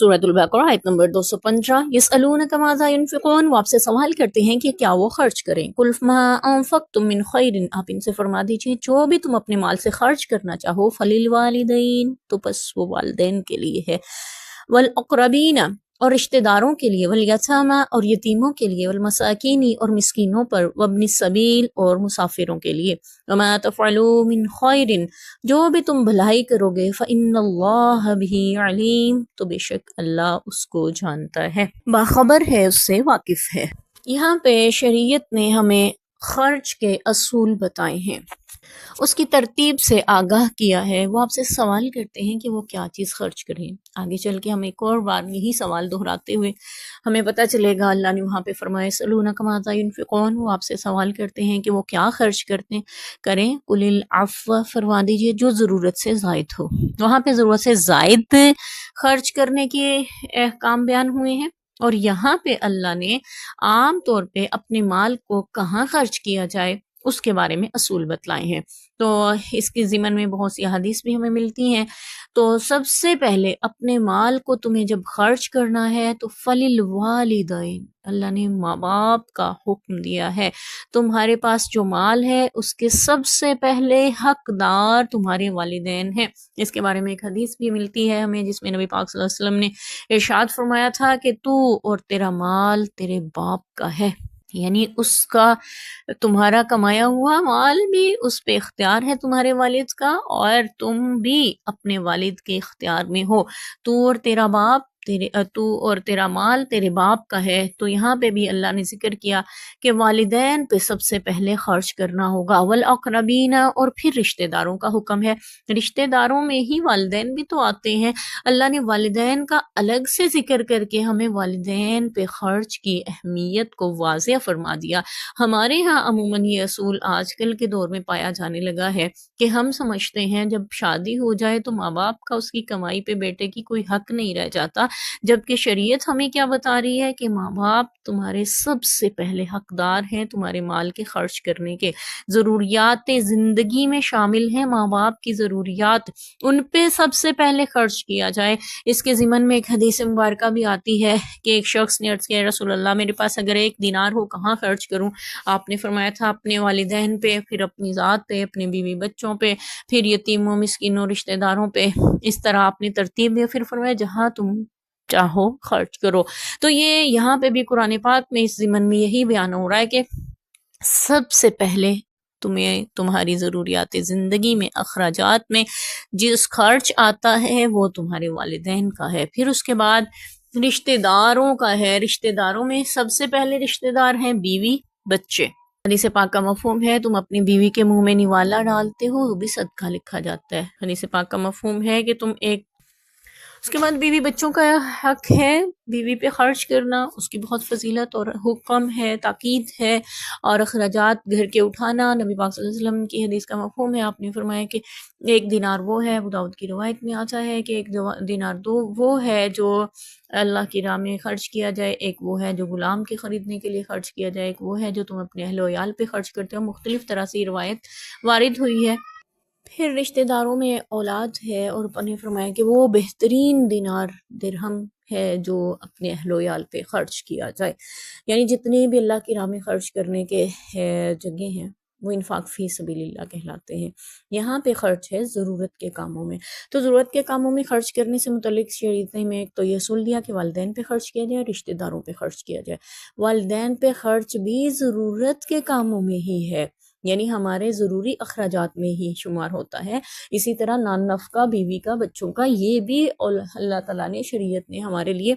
सूरत अल-बकरा आयत नंबर 215। यसअलूनक माज़ा युनफ़िक़ून, वो आपसे सवाल करते हैं कि क्या वो खर्च करें। कुल मा अनफ़क़्तुम मिन खैरिन, आप इनसे फरमा दीजिए जो भी तुम अपने माल से खर्च करना चाहो, फलिल वालिदैन, तो बस वो वालिदैन के लिए है, वल अक़रबीन, और रिश्तेदारों के लिए, वल यतामा, और यतीमों के लिए, वल मसाकीनी, और मिस्कीनों पर, वब्नि सबील, और मुसाफिरों के लिए। वमा तफ़अलू मिन खैरिन, जो भी तुम भलाई करोगे, फ़इन्नल्लाह बिही अलीम, तो बेशक अल्लाह उसको जानता है, बाखबर है, उससे वाकिफ है। यहाँ पे शरीयत ने हमें खर्च के असूल बताए हैं, उसकी तरतीब से आगाह किया है। वो आपसे सवाल करते हैं कि वो क्या चीज़ खर्च करें। आगे चल के हम एक और बार यही सवाल दोहराते हुए हमें पता चलेगा, अल्लाह ने वहाँ पे फरमाया यसअलूनक माज़ा युनफ़िक़ून, वो आपसे सवाल करते हैं कि वो क्या खर्च करते करें। कुलिल अफ़्व, फरमा दीजिए जो ज़रूरत से ज़ायद हो। वहाँ पे ज़रूरत से ज़ायद खर्च करने के अहकाम बयान हुए हैं, और यहाँ पे अल्लाह ने आम तौर पे अपने माल को कहाँ खर्च किया जाए उसके बारे में असूल बतलाए हैं। तो इसके ज़िमन में बहुत सी हदीस भी हमें मिलती हैं। तो सबसे पहले अपने माल को तुम्हें जब खर्च करना है तो फलिल वालिदैन, अल्लाह ने माँ बाप का हुक्म दिया है। तुम्हारे पास जो माल है उसके सबसे पहले हकदार तुम्हारे वालिदैन हैं। इसके बारे में एक हदीस भी मिलती है हमें, जिसमें नबी पाक सल्लल्लाहु अलैहि वसल्लम ने इरशाद फरमाया था कि तू और तेरा माल तेरे बाप का है, यानी उसका, तुम्हारा कमाया हुआ माल भी उस पे इख्तियार है तुम्हारे वालिद का, और तुम भी अपने वालिद के इख्तियार में हो। तू और तेरा बाप तू और तेरा माल तेरे बाप का है। तो यहाँ पे भी अल्लाह ने जिक्र किया कि वालिदैन पे सबसे पहले खर्च करना होगा, वल अक़रबीना, और फिर रिश्तेदारों का हुक्म है। रिश्तेदारों में ही वालिदैन भी तो आते हैं। अल्लाह ने वालिदैन का अलग से जिक्र करके हमें वालिदैन पे खर्च की अहमियत को वाज़ेह फरमा दिया। हमारे यहाँ अमूमन ये असूल आजकल के दौर में पाया जाने लगा है कि हम समझते हैं जब शादी हो जाए तो माँ बाप का उसकी कमाई पे बेटे की कोई हक नहीं रह जाता, जबकि शरीयत हमें क्या बता रही है कि माँ बाप तुम्हारे सबसे पहले हकदार हैं तुम्हारे माल के खर्च करने के। ज़रूरियात ज़िंदगी में शामिल हैं माँ बाप की ज़रूरियात, उन पे सबसे पहले खर्च किया जाए। इसके ज़िमन में एक हदीस मुबारक भी आती है कि एक शख्स ने अर्ज़ किया, रसूल अल्लाह मेरे पास अगर 1 दिनार हो कहाँ खर्च करूँ। आपने फरमाया था अपने वालिदैन पे, फिर अपनी ज़ात पे, अपने बीवी बच्चों पे, फिर यतीमों मिस्कीनों रिश्तेदारों पे। इस तरह आपने तरतीब दी, फिर फरमाया जहाँ तुम चाहो खर्च करो। तो ये यहाँ पे भी कुरान पाक में इस ज़िमन में यही बयान हो रहा है कि सबसे पहले तुम्हें तुम्हारी ज़रूरियात ज़िंदगी में अखराजात में जिस खर्च आता है वो तुम्हारे वालिदैन का है, फिर उसके बाद रिश्तेदारों का है। रिश्तेदारों में सबसे पहले रिश्तेदार हैं बीवी बच्चे। हदीस पाक का मफहूम है तुम अपनी बीवी के मुंह में निवाला डालते हो वो भी सदका लिखा जाता है। हदीस पाक का मफहूम है कि तुम एक, उसके बाद बीवी बच्चों का हक है बीवी पे खर्च करना, उसकी बहुत फजीलत और हुक्म है, ताकीद है। और अखराजात घर के उठाना, नबी पाक सल्लल्लाहु अलैहि वसल्लम की हदीस का मफहूम है, आपने फरमाया कि 1 दिनार वो है, अबू दाऊद की रवायत में आता है कि 1 दिनार दो वो है जो अल्लाह की राह में खर्च किया जाए, एक वो है जो गुलाम के ख़रीदने के लिए खर्च किया जाए, एक वो है जो तुम अपने अहल वयाल पे खर्च करते हो। मुख्तलिफ तरह से रवायत वारिद हुई है। फिर रिश्तेदारों में औलाद है, और अपने फरमाया कि वो बेहतरीन दिनार दिरहम है जो अपने अहलोयाल पे खर्च किया जाए। यानी जितने भी अल्लाह की राह में खर्च करने के जगह हैं वो इन्फाक फ़ी सबीलिल्लाह कहलाते हैं। यहाँ पे खर्च है ज़रूरत के कामों में। तो ज़रूरत के कामों में खर्च करने से मुतल्लिक़ शरीयत में एक तो ये असूल दिया कि वालिदैन पे खर्च किया जाए, रिश्तेदारों पे खर्च किया जाए। वालिदैन पे खर्च भी ज़रूरत के कामों में ही है, यानी हमारे ज़रूरी अखराजात में ही शुमार होता है। इसी तरह नान नफ़का बीवी का बच्चों का ये भी अल्लाह ताला ने शरीयत ने हमारे लिए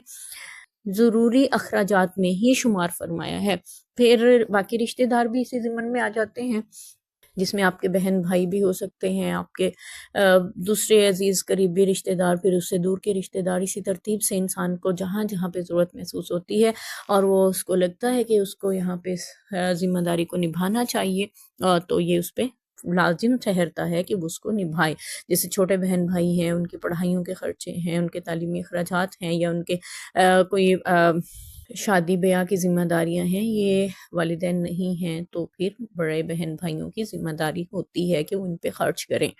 ज़रूरी अखराजात में ही शुमार फरमाया है। फिर बाकी रिश्तेदार भी इसी ज़िम्मन में आ जाते हैं, जिसमें आपके बहन भाई भी हो सकते हैं, आपके दूसरे अजीज़ करीबी रिश्तेदार, फिर उससे दूर के रिश्तेदार। इसी तरतीब से इंसान को जहाँ जहाँ पे ज़रूरत महसूस होती है और वो उसको लगता है कि उसको यहाँ पे ज़िम्मेदारी को निभाना चाहिए, तो ये उस पे लाजिम ठहरता है कि वो उसको निभाए। जैसे छोटे बहन भाई हैं, उनकी पढ़ाइयों के खर्चे हैं, उनके तालीमी अखराजात हैं, या उनके कोई शादी ब्याह की ज़िम्मेदारियाँ हैं, ये वालिदैन नहीं हैं, तो फिर बड़े बहन भाइयों की ज़िम्मेदारी होती है कि उन पे खर्च करें।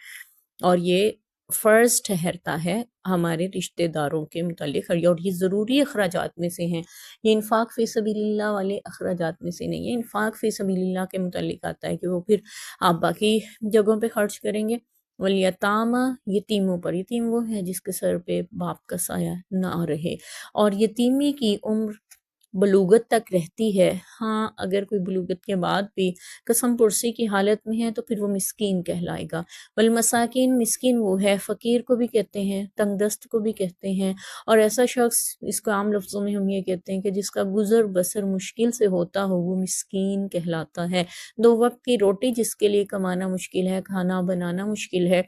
और ये فرض ٹھہرتا ہے ہمارے رشتہ داروں کے متعلق، اور یہ ضروری اخراجات میں سے ہیں، یہ انفاق فی سبیل اللہ والے اخراجات میں سے نہیں ہے، انفاق فی سبیل اللہ کے متعلق آتا ہے کہ وہ پھر آپ باقی جگہوں پہ خرچ کریں گے۔ والیتامى، یتیموں پر، یتیم وہ ہے جس کے سر پہ باپ کا سایہ نہ رہے، اور یتیمی کی عمر بلوغت تک رہتی ہے، ہاں اگر کوئی بلوغت کے بعد بھی قسم پرسی کی حالت میں ہے تو پھر وہ مسکین کہلائے گا۔ والمساکین، مسکین وہ ہے، فقیر کو بھی کہتے ہیں، تنگ دست کو بھی کہتے ہیں، اور ایسا شخص، اس کو عام لفظوں میں ہم یہ کہتے ہیں کہ جس کا گزر بسر مشکل سے ہوتا ہو، وہ مسکین کہلاتا ہے۔ 2 وقت کی روٹی جس کے لیے کمانا مشکل ہے، کھانا بنانا مشکل ہے،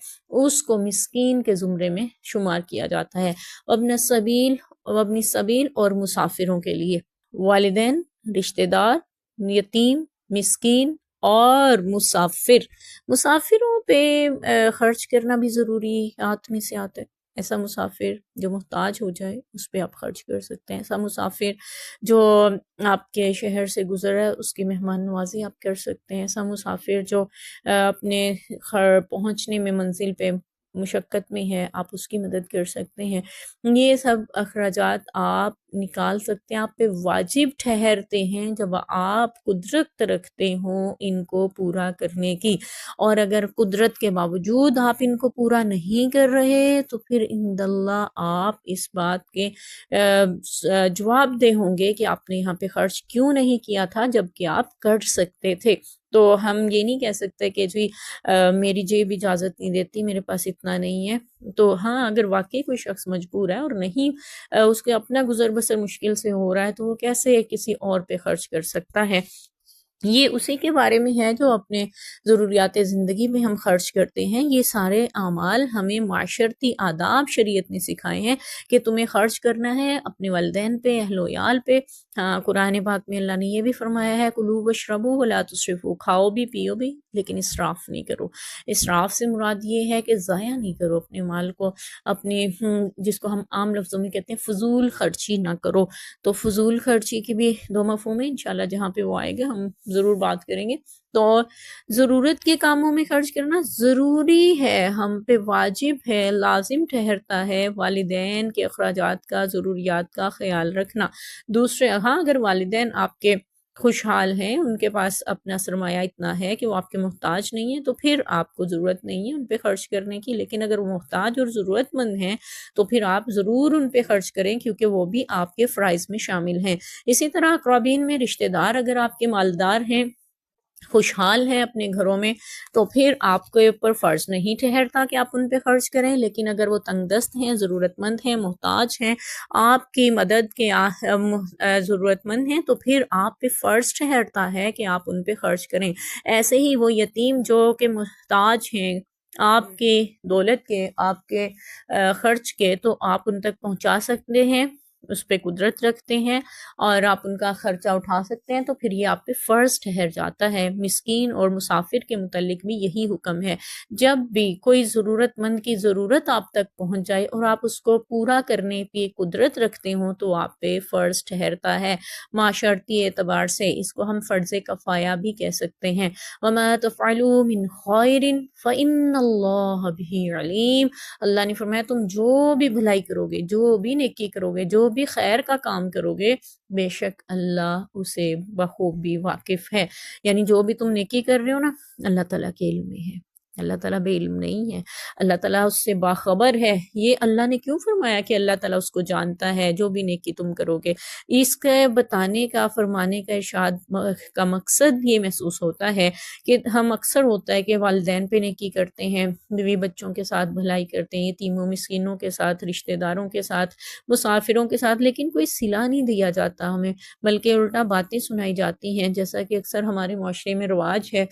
اس کو مسکین کے زمرے میں شمار کیا جاتا ہے۔ ابن سبیل اور مسافروں کے لیے والدین، رشتہ دار، یتیم، مسکین اور مسافر۔ مسافروں پہ خرچ کرنا بھی ضروریات میں سے آتا ہے۔ ایسا مسافر جو محتاج ہو جائے اس پہ آپ خرچ کر سکتے ہیں، ایسا مسافر جو آپ کے شہر سے گزر ہے اس کی مہمان نوازی آپ کر سکتے ہیں، ایسا مسافر جو اپنے پہنچنے میں منزل پہ مشقت میں ہے، آپ اس کی مدد کر سکتے ہیں۔ یہ سب اخراجات آپ نکال سکتے ہیں، آپ پہ واجب ٹھہرتے ہیں جب آپ قدرت رکھتے ہوں ان کو پورا کرنے کی، اور اگر قدرت کے باوجود آپ ان کو پورا نہیں کر رہے تو پھر عند اللہ آپ اس بات کے جواب دہ ہوں گے کہ آپ نے یہاں پہ خرچ کیوں نہیں کیا تھا جبکہ آپ کر سکتے تھے۔ تو ہم یہ نہیں کہہ سکتے کہ جی میری جیب اجازت نہیں دیتی، میرے پاس اتنا نہیں ہے۔ تو ہاں اگر واقعی کوئی شخص مجبور ہے اور نہیں اس کے اپنا گزر بسر مشکل سے ہو رہا ہے تو وہ کیسے کسی اور پہ خرچ کر سکتا ہے؟ یہ اسی کے بارے میں ہے جو اپنے ضروریات زندگی میں ہم خرچ کرتے ہیں۔ یہ سارے اعمال ہمیں معاشرتی آداب شریعت نے سکھائے ہیں کہ تمہیں خرچ کرنا ہے اپنے والدین پہ، اہل و عیال پہ۔ ہاں قرآن پاک میں اللہ نے یہ بھی فرمایا ہے کلوا واشربوا ولا تسرفوا، کھاؤ بھی پیو بھی لیکن اسراف نہیں کرو۔ اسراف سے مراد یہ ہے کہ ضائع نہیں کرو اپنے مال کو، اپنے جس کو ہم عام لفظوں میں کہتے ہیں فضول خرچی نہ کرو۔ تو فضول خرچی کی بھی 2 مفہوم ہیں، انشاءاللہ جہاں پہ وہ آئے گا ہم ضرور بات کریں گے۔ تو ضرورت کے کاموں میں خرچ کرنا ضروری ہے، ہم پہ واجب ہے، لازم ٹھہرتا ہے والدین کے اخراجات کا، ضروریات کا خیال رکھنا۔ دوسرے ہاں اگر والدین آپ کے خوشحال ہیں، ان کے پاس اپنا سرمایہ اتنا ہے کہ وہ آپ کے محتاج نہیں ہیں، تو پھر آپ کو ضرورت نہیں ہے ان پہ خرچ کرنے کی، لیکن اگر وہ محتاج اور ضرورت مند ہیں تو پھر آپ ضرور ان پہ خرچ کریں کیونکہ وہ بھی آپ کے فرائض میں شامل ہیں۔ اسی طرح اقربین میں رشتہ دار اگر آپ کے مالدار ہیں، خوشحال ہیں اپنے گھروں میں، تو پھر آپ کے اوپر فرض نہیں ٹھہرتا کہ آپ ان پہ خرچ کریں، لیکن اگر وہ تنگ دست ہیں، ضرورت مند ہیں، محتاج ہیں، آپ کی مدد کے ضرورت مند ہیں، تو پھر آپ پہ فرض ٹھہرتا ہے کہ آپ ان پہ خرچ کریں۔ ایسے ہی وہ یتیم جو کہ محتاج ہیں آپ کے دولت کے، آپ کے خرچ کے، تو آپ ان تک پہنچا سکتے ہیں، اس پہ قدرت رکھتے ہیں اور آپ ان کا خرچہ اٹھا سکتے ہیں، تو پھر یہ آپ پہ فرض ٹھہر جاتا ہے۔ مسکین اور مسافر کے متعلق بھی یہی حکم ہے، جب بھی کوئی ضرورت مند کی ضرورت آپ تک پہنچ جائے اور آپ اس کو پورا کرنے پہ قدرت رکھتے ہوں تو آپ پہ فرض ٹھہرتا ہے۔ معاشرتی اعتبار سے اس کو ہم فرض کفایہ بھی کہہ سکتے ہیں۔ وَمَا تَفْعَلُوا مِنْ خَيْرٍ فَإِنَّ اللَّهَ بِهِ عَلِيمٌ، اللہ نے فرمایا تم جو بھی بھلائی کرو گے، جو بھی نیکی کرو گے، جو بھی خیر کا کام کرو گے، بے شک اللہ اسے بخوبی واقف ہے۔ یعنی جو بھی تم نیکی کر رہے ہو نا، اللہ تعالیٰ کے علم میں ہے، اللہ تعالیٰ بے علم نہیں ہے، اللہ تعالیٰ اس سے باخبر ہے۔ یہ اللہ نے کیوں فرمایا کہ اللہ تعالیٰ اس کو جانتا ہے جو بھی نیکی تم کرو گے؟ اس کے بتانے کا، فرمانے کا، ارشاد کا مقصد یہ محسوس ہوتا ہے کہ ہم اکثر ہوتا ہے کہ والدین پہ نیکی کرتے ہیں، بیوی بچوں کے ساتھ بھلائی کرتے ہیں، یتیموں مسکینوں کے ساتھ، رشتہ داروں کے ساتھ، مسافروں کے ساتھ، لیکن کوئی صلہ نہیں دیا جاتا ہمیں، بلکہ الٹا باتیں سنائی جاتی ہیں، جیسا کہ اکثر ہمارے معاشرے میں رواج ہے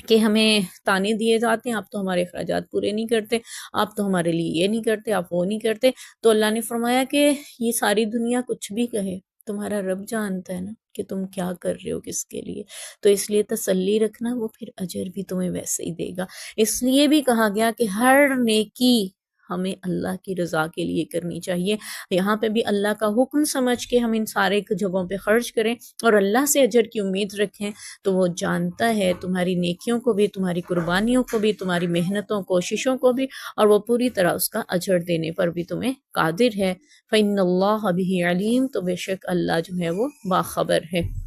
کہ ہمیں تانے دیے جاتے ہیں، آپ تو ہمارے اخراجات پورے نہیں کرتے، آپ تو ہمارے لیے یہ نہیں کرتے، آپ وہ نہیں کرتے۔ تو اللہ نے فرمایا کہ یہ ساری دنیا کچھ بھی کہے، تمہارا رب جانتا ہے نا کہ تم کیا کر رہے ہو کس کے لیے، تو اس لیے تسلی رکھنا، وہ پھر اجر بھی تمہیں ویسے ہی دے گا۔ اس لیے بھی کہا گیا کہ ہر نیکی ہمیں اللہ کی رضا کے لیے کرنی چاہیے۔ یہاں پہ بھی اللہ کا حکم سمجھ کے ہم ان سارے جگہوں پہ خرچ کریں اور اللہ سے اجر کی امید رکھیں، تو وہ جانتا ہے تمہاری نیکیوں کو بھی، تمہاری قربانیوں کو بھی، تمہاری محنتوں کوششوں کو بھی، اور وہ پوری طرح اس کا اجر دینے پر بھی تمہیں قادر ہے۔ فَإِنَّ اللَّهَ بِهِ عَلِيمٌ، تو بے شک اللہ جو ہے وہ باخبر ہے۔